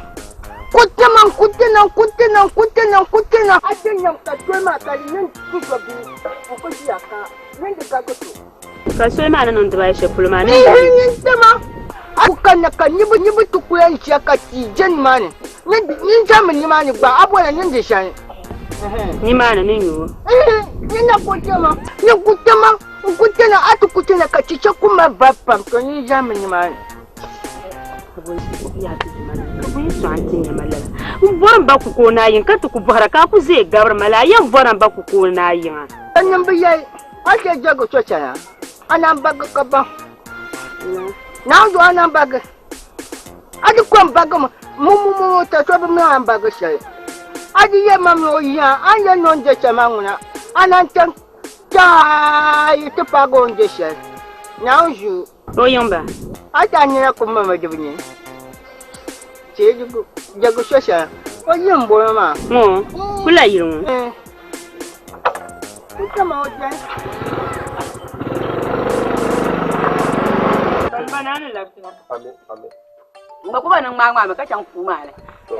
S6: Kutena. Atenya mkatwema kali nyenge kujabi. Nkuji yaka. Nyenge gagotu.
S3: ka so maana non daba she pulma ni
S6: Nyenge akukana kanyibu tukula nchaka tijen mani. Ninjama ni mani ba abwana nyenge shani.
S3: ni maana ni nyu
S6: Nina kutema atukutena kachicha kuma bapam to ninjama ni mani.
S3: ya bi mana ko yi so antin ya malala boran ba kuko na yin ka ku bara ka ku zai gabar mala yan boran ba kuko na yin
S6: Anyan biyai ake jago chocha anan baga kaba. Na zo anan baga. Adi kwan baga mu ta so bi mu an baga shai. Adi ye mamu ya anya non je chama nguna. Anan tan tai te pago nje shai. Na uju
S3: o yamba
S6: ata nyina ko mama jibni. Che jago chocha. O yin bo ma.
S3: mo kula yiru
S6: Kama oje.
S4: Banana lafiya.
S1: Amin.
S6: Ba ku ba nan ma ka can fu ma ne.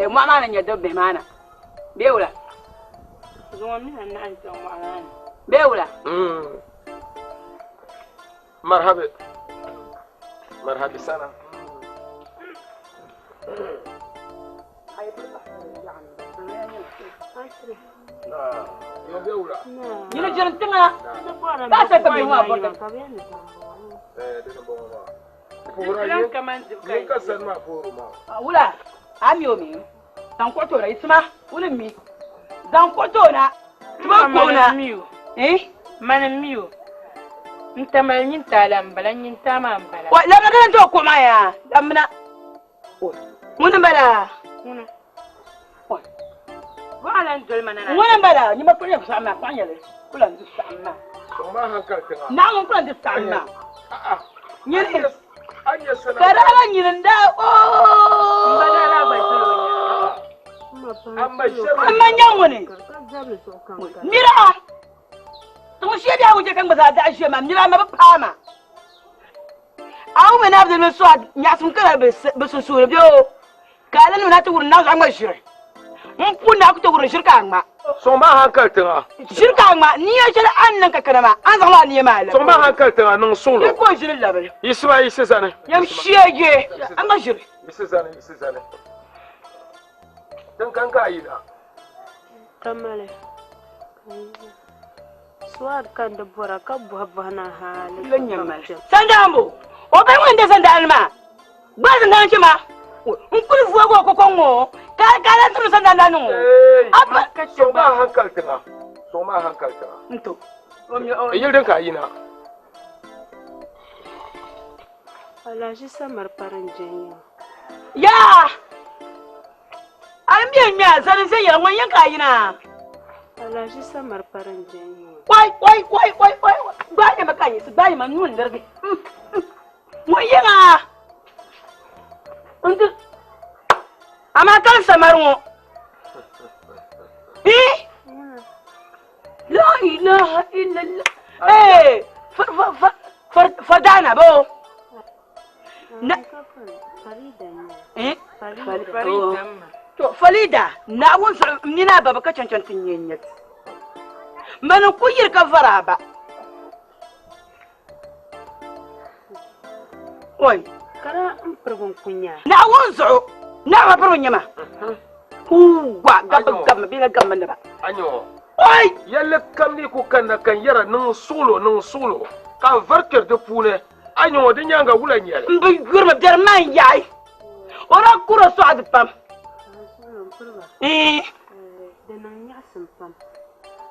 S6: Ma na nya dobbe mana. Bewula.
S4: Zuwa mina na an san wa
S6: Bewula.
S2: Marhabi sana. Yo bewula.
S6: Yini jirin tinga. Ta ta bi ma bota.
S2: Dina bongo ma. puhura yin ka san ma puhuru ma
S6: wula amiyo mi dan kwato na isma wula mi dan kwato na tuba ko na
S4: manan miyo ntamal nyin talam balan nyin tamam bala
S6: wa la ga to ko ma ya damna mun bala
S4: wala ndol manana
S6: mun bala ni ma kunya sa ma kwanya le kula ndu sa ma
S2: to ma hankal tinga
S6: na mun kula ndu sa ma ni
S2: anya sana
S6: karala ni nda
S4: badala ba tolo
S6: amma nyangone mira to shi da wuje kan baza da shi ma mira ma ba ma awu me na abdul masud nya sun kala be so so biyo kala no na ta wurin na zo an shire mun kunna ku ta wurin shirka ma
S2: so ma hankal tinga
S6: shirka ma ni ya shira annan ka kana ma an zama ni ma la
S2: so ma hankal tinga nan solo
S6: ko shire la bare
S2: isma isizane
S6: yam shege an ga shire
S2: isizane dan kan ka yi da
S3: tamale swar kan da bora ka buha na hali
S6: lanyan mal sandambo o bai wanda sandalma ba sandan ci ma un kuli fuwa ko kongo ka tunu sandalanu
S2: abba so ma hankal tinga
S6: nto
S2: yildin ka yi na
S3: alaji samar paran jenya
S6: ya an miya sanin sai yaran wani yanka yi na
S3: alaji samar paran jenya
S6: wai ba ya makanyi su ba ya mamnun darbe mun yi na amma kan samar mu la ilaha illallah fadana bo na to falida na won ni na baba ka cancantin yenyet manan kuyir ka fara ba oi
S3: kara an furgun kunya
S6: na won zo na ba furgun yama huwa gaba bila gamba da ba
S2: anyo
S6: oi
S2: yalle kam ni ku kan kan yara nun solo kan farkar da pune anyo din yanga wulan yare
S6: mbi gurma der man yayi ora kuro so adpam
S3: da nan ya pam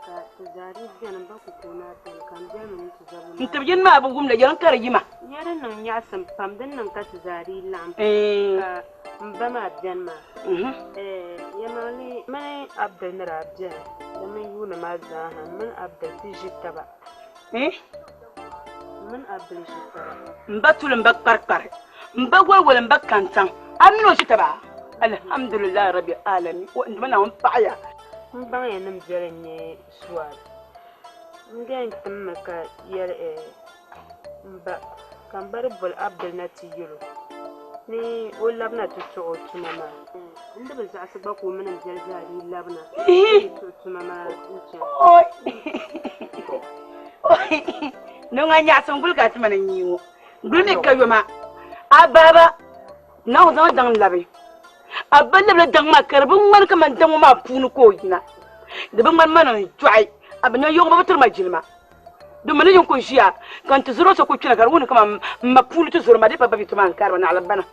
S3: ka zari biyan ba ku kona tan kan jami'in su zabu
S6: ntabyin ma abu gumda yaran kare yima
S3: yaran nan ya pam dan nan ka zari lam ka mba ma biyan ma ya mali mai abdul narabja da mai yuna ma zaha man abdul tijita ba man abdul tijita
S6: mbatul mbak parpar mbagwal wala mbak kantan amino shitaba alhamdulillah rabbil alamin wa ndana on paaya
S3: mbang ya nam jere ne suwa ngen tamaka yer mba kan bar bol abdul nati yuro ni o labna to to mama inda ba za su ba ko mun jaljari labna to mama uce
S6: oi no nga nya son gulga ti manan yiwo gulme kayoma ababa na o zan dan labe abban da dan ma karbin man kaman dan ma funu ko yina da ban man tuai abin yo ba batar ma jilma dum man yin kun shiya kan ta zuro so ku kina garwun kaman ma funu to zuro ma dai babbi to man karba na albana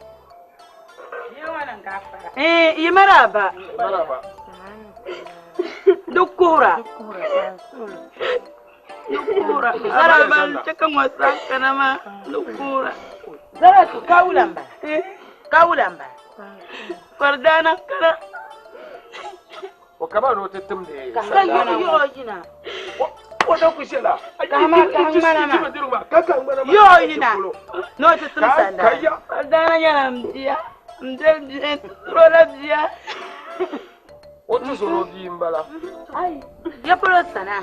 S6: yi maraba dukura zara ban cikin wasan kanama dukura zara su kawulan ba fardana kara
S2: o kaba no tettum de
S6: kan yo yina
S2: o do ku shela
S6: kama yo yina no tettum sanda fardana yana mdiya mdel rola dia
S2: o tu zoro bi mbala
S6: ai ya polo sana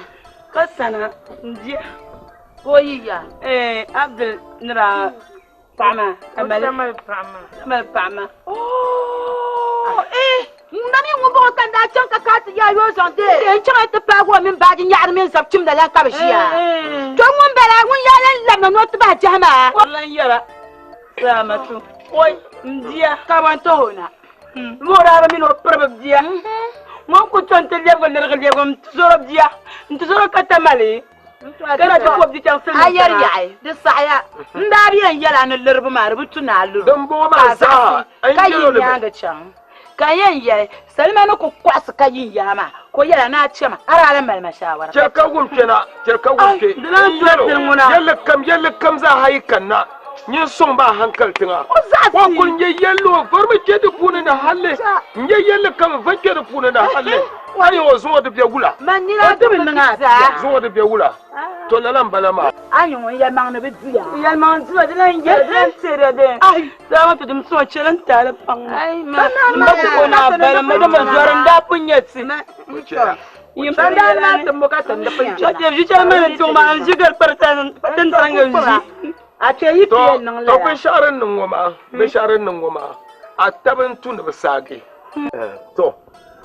S6: kasana ndia koyiya abdul nira pama amal pama nani ngo bo tan da chan ka kat ya yo zonte chan ta pa go min ba jin yar min sab chim da lan ka bishiya to ngun bela ngun ya lan lam no ta ba jama wallan yara samatu oi ndia ka ban to hona mo ra ba min o probab dia mo ku ton te lego ner lego zoro dia ntuzoro katamale kana ta ko bi tan sun ayar yayi da saya ndariyan yala na lurbu ma rubutu na luru
S2: dan bo ma sa
S6: an jiro da ga can kayan yayi salma na ku kwasu kayin yama ko yala na ce ma araran malma shawara
S2: cerka gumke yalla kam za haikan na yin son ba hankal tinga ko kun ye yello farma ke da kuna na halle ye yella kam vanke da kuna na halle wani wa zuwa da biagula
S6: man ni na dubin nga
S2: zuwa da biagula to lalan balama
S6: ayun ya man na bidiya ya man zuwa da nan ya dan tere de ai za mu tudum so ciran tare pan ai ma ko na balama da mazoran da punyati yin banda na tamboka tanda punyati je ji jama to ma an jigar partan patan taranga ji a ce yi fiye nan
S2: to kun sharan nan goma a tabin tun da basage to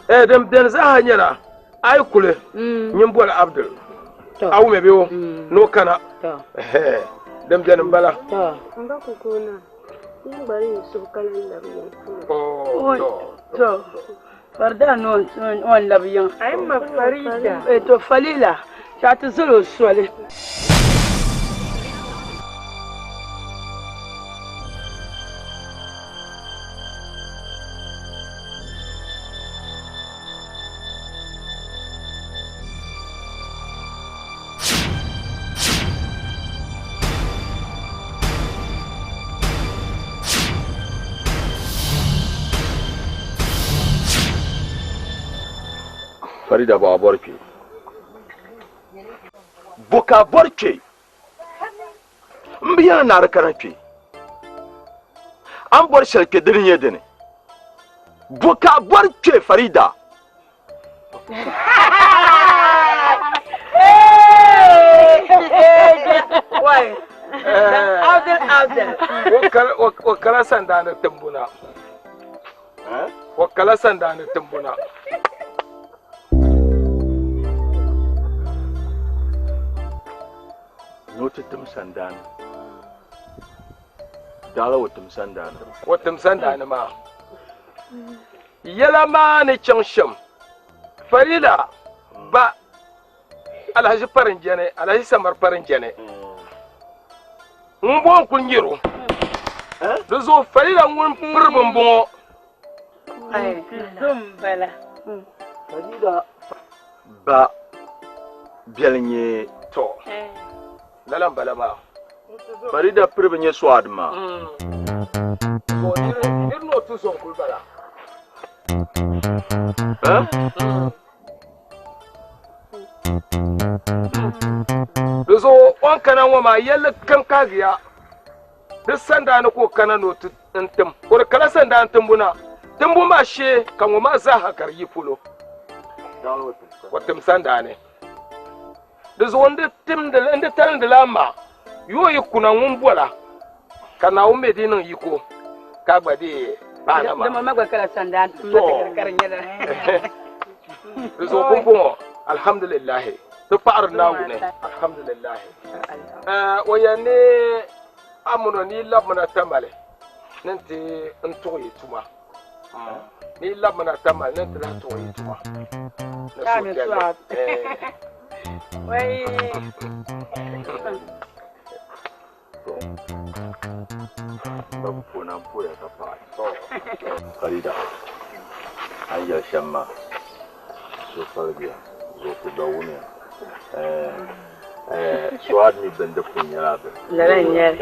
S2: dem za hanyara ai kule yin bol abdul awu me biyo no kana dem bala
S3: an ba ku kona yin bari su kalan da biyan
S6: to farda no on labiyan
S4: ai ma farida
S6: to falila ta zuro swale
S1: Farida ba borke boka borke mbiya na rakaranke an bor sharke dirin yedene boka borke Farida
S6: wai
S2: wakala sanda na tambuna wakala sanda na tambuna
S1: notitum sandana dala watum sandana
S2: ma yala ma ne chansham Farida ba alhaji farin jene alhaji samar farin jene bon kun yiro da zo Farida mun furbin bongo
S6: ai zum bala
S1: Farida ba bielnye to lalan balama Farida pribenye swad ma
S2: ko dirno tu son kul bala Dozo on kana wa ma yalla kan kagiya duk sanda na ko kana no tuntum ko kala sanda antum buna tumbu ma she kan wa ma za hakar yi fulo watum sanda ne Dozo wanda tim da inda tarin da lama yoyi kuna mun bola kana u medinin yiko ka gbade bana ma
S6: da mama ga kala sanda tum da karkarin yada
S2: Dozo kun alhamdulillah to fa'ar nawu ne alhamdulillah wayane amuno ni labmana tamale nanti nto yituma ni labmana tamale nanti la to yituma
S6: ya me swat wai
S1: babuna poya ka fa Farida ayya shamma so farbiya zo ku dawunya swad mi bende kunyara
S6: lalan yar